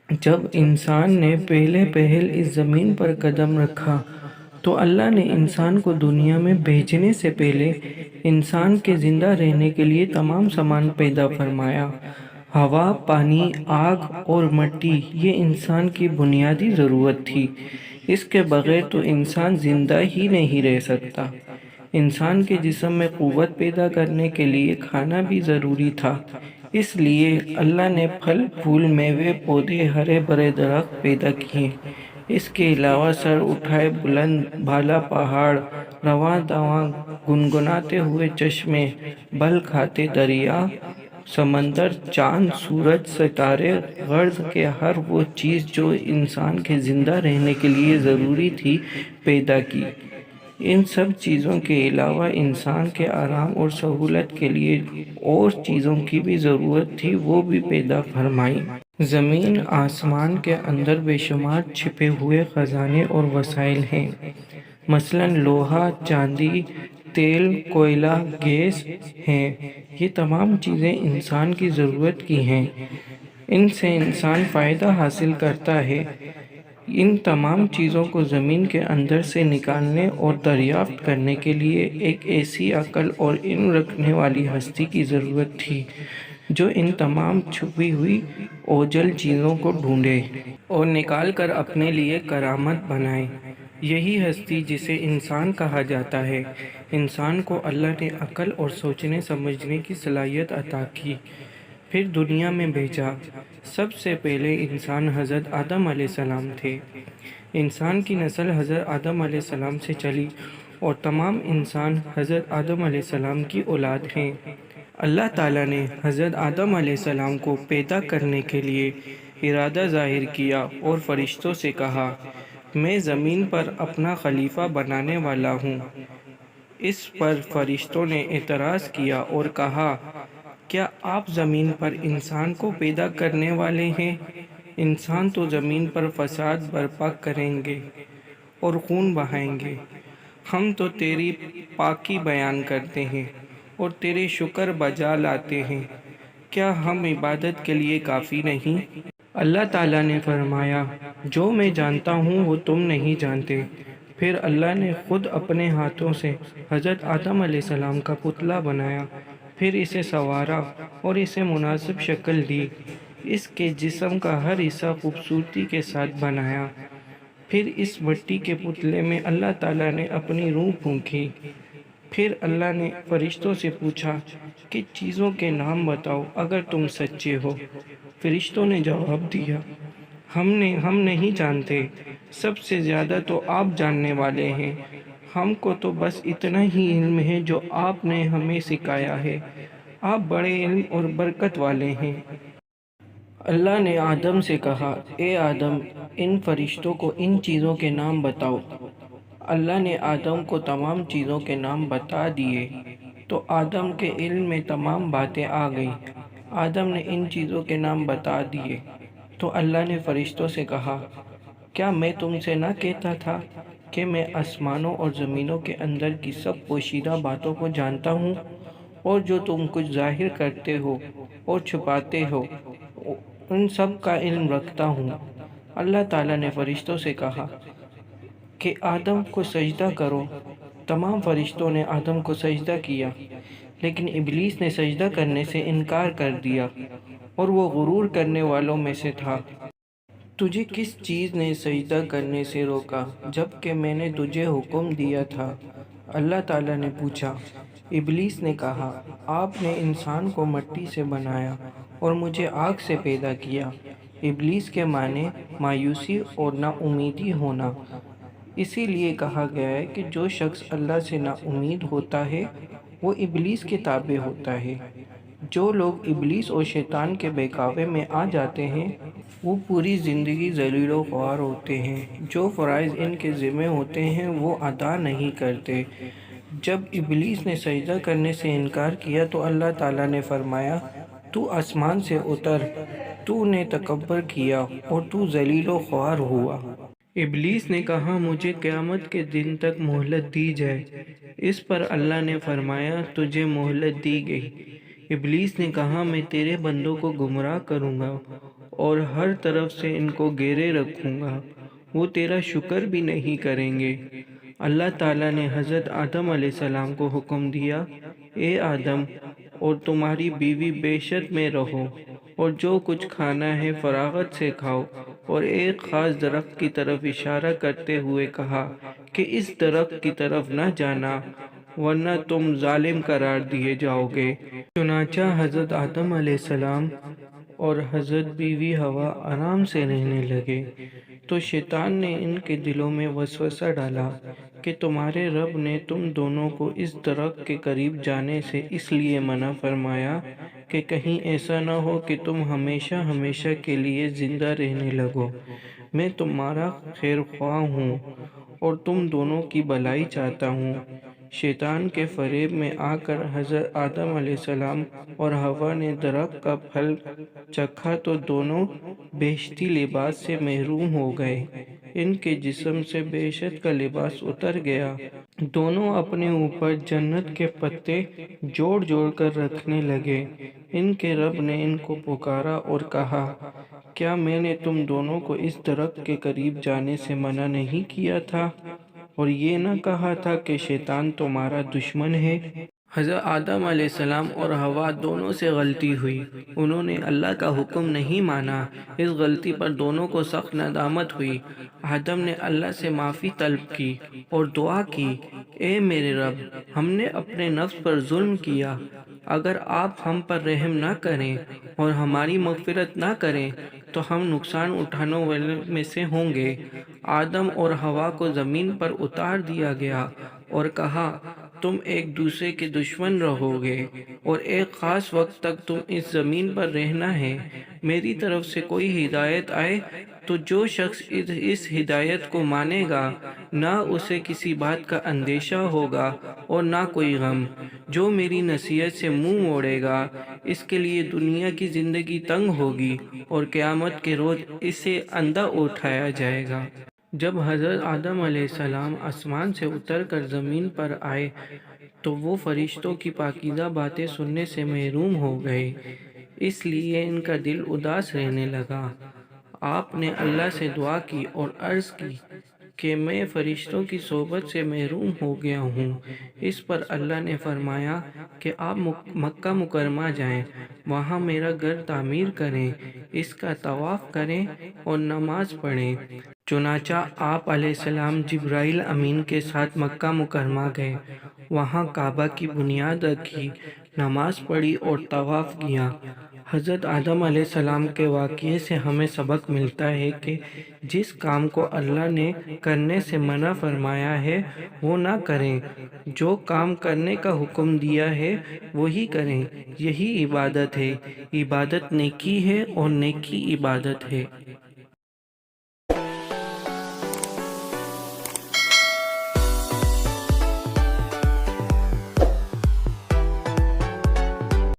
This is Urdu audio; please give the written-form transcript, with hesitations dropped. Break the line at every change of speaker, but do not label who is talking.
جب انسان نے پہلے پہل اس زمین پر قدم رکھا تو اللہ نے انسان کو دنیا میں بھیجنے سے پہلے انسان کے زندہ رہنے کے لیے تمام سامان پیدا فرمایا۔ ہوا، پانی، آگ اور مٹی یہ انسان کی بنیادی ضرورت تھی۔ اس کے بغیر تو انسان زندہ ہی نہیں رہ سکتا۔ انسان کے جسم میں قوت پیدا کرنے کے لیے کھانا بھی ضروری تھا۔ اس لیے اللہ نے پھل پھول، میوے، پودے، ہرے بھرے درخت پیدا کیے۔ اس کے علاوہ سر اٹھائے بلند بالا پہاڑ، رواں دواں گنگناتے ہوئے چشمے، بل کھاتے دریا، سمندر، چاند، سورج، ستارے، غرض کہ ہر وہ چیز جو انسان کے زندہ رہنے کے لیے ضروری تھی پیدا کی۔ ان سب چیزوں کے علاوہ انسان کے آرام اور سہولت کے لیے اور چیزوں کی بھی ضرورت تھی، وہ بھی پیدا فرمائی۔ زمین آسمان کے اندر بے شمار چھپے ہوئے خزانے اور وسائل ہیں، مثلاً لوہا، چاندی، تیل، کوئلہ، گیس ہیں۔ یہ تمام چیزیں انسان کی ضرورت کی ہیں۔ ان سے انسان فائدہ حاصل کرتا ہے۔ ان تمام چیزوں کو زمین کے اندر سے نکالنے اور دریافت کرنے کے لیے ایک ایسی عقل اور علم رکھنے والی ہستی کی ضرورت تھی جو ان تمام چھپی ہوئی اوجل چیزوں کو ڈھونڈے اور نکال کر اپنے لیے کرامت بنائے۔ یہی ہستی جسے انسان کہا جاتا ہے۔ انسان کو اللہ نے عقل اور سوچنے سمجھنے کی صلاحیت عطا کی، پھر دنیا میں بھیجا۔ سب سے پہلے انسان حضرت آدم علیہ السلام تھے۔ انسان کی نسل حضرت آدم علیہ السلام سے چلی اور تمام انسان حضرت آدم علیہ السلام کی اولاد ہیں۔ اللہ تعالیٰ نے حضرت آدم علیہ السلام کو پیدا کرنے کے لیے ارادہ ظاہر کیا اور فرشتوں سے کہا، میں زمین پر اپنا خلیفہ بنانے والا ہوں۔ اس پر فرشتوں نے اعتراض کیا اور کہا، کیا آپ زمین پر انسان کو پیدا کرنے والے ہیں؟ انسان تو زمین پر فساد برپا کریں گے اور خون بہائیں گے۔ ہم تو تیری پاکی بیان کرتے ہیں اور تیرے شکر بجا لاتے ہیں، کیا ہم عبادت کے لیے کافی نہیں؟ اللہ تعالیٰ نے فرمایا، جو میں جانتا ہوں وہ تم نہیں جانتے۔ پھر اللہ نے خود اپنے ہاتھوں سے حضرت آدم علیہ السلام کا پتلا بنایا، پھر اسے سنوارا اور اسے مناسب شکل دی۔ اس کے جسم کا ہر حصہ خوبصورتی کے ساتھ بنایا۔ پھر اس مٹی کے پتلے میں اللہ تعالیٰ نے اپنی روح پھونکی۔ پھر اللہ نے فرشتوں سے پوچھا کہ چیزوں کے نام بتاؤ اگر تم سچے ہو۔ فرشتوں نے جواب دیا، ہم نہیں جانتے، سب سے زیادہ تو آپ جاننے والے ہیں۔ ہم کو تو بس اتنا ہی علم ہے جو آپ نے ہمیں سکھایا ہے۔ آپ بڑے علم اور برکت والے ہیں۔ اللہ نے آدم سے کہا، اے آدم، ان فرشتوں کو ان چیزوں کے نام بتاؤ۔ اللہ نے آدم کو تمام چیزوں کے نام بتا دیے تو آدم کے علم میں تمام باتیں آ گئیں۔ آدم نے ان چیزوں کے نام بتا دیے تو اللہ نے فرشتوں سے کہا، کیا میں تم سے نہ کہتا تھا کہ میں آسمانوں اور زمینوں کے اندر کی سب پوشیدہ باتوں کو جانتا ہوں، اور جو تم کچھ ظاہر کرتے ہو اور چھپاتے ہو ان سب کا علم رکھتا ہوں۔ اللہ تعالیٰ نے فرشتوں سے کہا کہ آدم کو سجدہ کرو۔ تمام فرشتوں نے آدم کو سجدہ کیا، لیکن ابلیس نے سجدہ کرنے سے انکار کر دیا اور وہ غرور کرنے والوں میں سے تھا۔ تجھے کس چیز نے سجدہ کرنے سے روکا جبکہ میں نے تجھے حکم دیا تھا؟ اللہ تعالیٰ نے پوچھا۔ ابلیس نے کہا، آپ نے انسان کو مٹی سے بنایا اور مجھے آگ سے پیدا کیا۔ ابلیس کے معنی مایوسی اور نا امیدی ہونا۔ اسی لیے کہا گیا ہے کہ جو شخص اللہ سے نا امید ہوتا ہے وہ ابلیس کے تابع ہوتا ہے۔ جو لوگ ابلیس اور شیطان کے بہکاوے میں آ جاتے ہیں وہ پوری زندگی ذلیل و خوار ہوتے ہیں۔ جو فرائض ان کے ذمہ ہوتے ہیں وہ ادا نہیں کرتے۔ جب ابلیس نے سجدہ کرنے سے انکار کیا تو اللہ تعالیٰ نے فرمایا، تو آسمان سے اتر، تو نے تکبر کیا اور تو ذلیل و خوار ہوا۔ ابلیس نے کہا، مجھے قیامت کے دن تک مہلت دی جائے۔ اس پر اللہ نے فرمایا، تجھے مہلت دی گئی۔ ابلیس نے کہا، میں تیرے بندوں کو گمراہ کروں گا اور ہر طرف سے ان کو گھیرے رکھوں گا، وہ تیرا شکر بھی نہیں کریں گے۔ اللہ تعالیٰ نے حضرت آدم علیہ السلام کو حکم دیا، اے آدم اور تمہاری بیوی بیشت میں رہو، اور جو کچھ کھانا ہے فراغت سے کھاؤ، اور ایک خاص درخت کی طرف اشارہ کرتے ہوئے کہا کہ اس درخت کی طرف نہ جانا ورنہ تم ظالم قرار دیے جاؤ گے۔ چنانچہ حضرت آدم علیہ السلام اور حضرت بیوی حوا آرام سے رہنے لگے، تو شیطان نے ان کے دلوں میں وسوسہ ڈالا کہ تمہارے رب نے تم دونوں کو اس درخت کے قریب جانے سے اس لیے منع فرمایا کہ کہیں ایسا نہ ہو کہ تم ہمیشہ ہمیشہ کے لیے زندہ رہنے لگو۔ میں تمہارا خیر خواہ ہوں اور تم دونوں کی بھلائی چاہتا ہوں۔ شیطان کے فریب میں آ کر حضرت آدم علیہ السلام اور حوا نے درخت کا پھل چکھا تو دونوں بہشتی لباس سے محروم ہو گئے، ان کے جسم سے بہشت کا لباس اتر گیا۔ دونوں اپنے اوپر جنت کے پتے جوڑ جوڑ کر رکھنے لگے۔ ان کے رب نے ان کو پکارا اور کہا، کیا میں نے تم دونوں کو اس درخت کے قریب جانے سے منع نہیں کیا تھا، اور یہ نہ کہا تھا کہ شیطان تمہارا دشمن ہے؟ حضرت آدم علیہ السلام اور حوا دونوں سے غلطی ہوئی، انہوں نے اللہ کا حکم نہیں مانا۔ اس غلطی پر دونوں کو سخت ندامت ہوئی۔ آدم نے اللہ سے معافی طلب کی اور دعا کی، اے میرے رب، ہم نے اپنے نفس پر ظلم کیا، اگر آپ ہم پر رحم نہ کریں اور ہماری مغفرت نہ کریں تو ہم نقصان اٹھانے والوں میں سے ہوں گے۔ آدم اور حوا کو زمین پر اتار دیا گیا اور کہا، تم ایک دوسرے کے دشمن رہو گے اور ایک خاص وقت تک تم اس زمین پر رہنا ہے۔ میری طرف سے کوئی ہدایت آئے تو جو شخص اس ہدایت کو مانے گا نہ اسے کسی بات کا اندیشہ ہوگا اور نہ کوئی غم۔ جو میری نصیحت سے منہ موڑے گا اس کے لیے دنیا کی زندگی تنگ ہوگی اور قیامت کے روز اسے اندھا اٹھایا جائے گا۔ جب حضرت آدم علیہ السلام آسمان سے اتر کر زمین پر آئے تو وہ فرشتوں کی پاکیزہ باتیں سننے سے محروم ہو گئے، اس لیے ان کا دل اداس رہنے لگا۔ آپ نے اللہ سے دعا کی اور عرض کی کہ میں فرشتوں کی صحبت سے محروم ہو گیا ہوں۔ اس پر اللہ نے فرمایا کہ آپ مکہ مکرمہ جائیں، وہاں میرا گھر تعمیر کریں، اس کا طواف کریں اور نماز پڑھیں۔ چنانچہ آپ علیہ السلام جبرائیل امین کے ساتھ مکہ مکرمہ گئے، وہاں کعبہ کی بنیاد رکھی، نماز پڑھی اور طواف کیا۔ حضرت آدم علیہ السلام کے واقعے سے ہمیں سبق ملتا ہے کہ جس کام کو اللہ نے کرنے سے منع فرمایا ہے وہ نہ کریں، جو کام کرنے کا حکم دیا ہے وہی کریں، یہی عبادت ہے۔ عبادت نیکی ہے اور نیکی عبادت ہے۔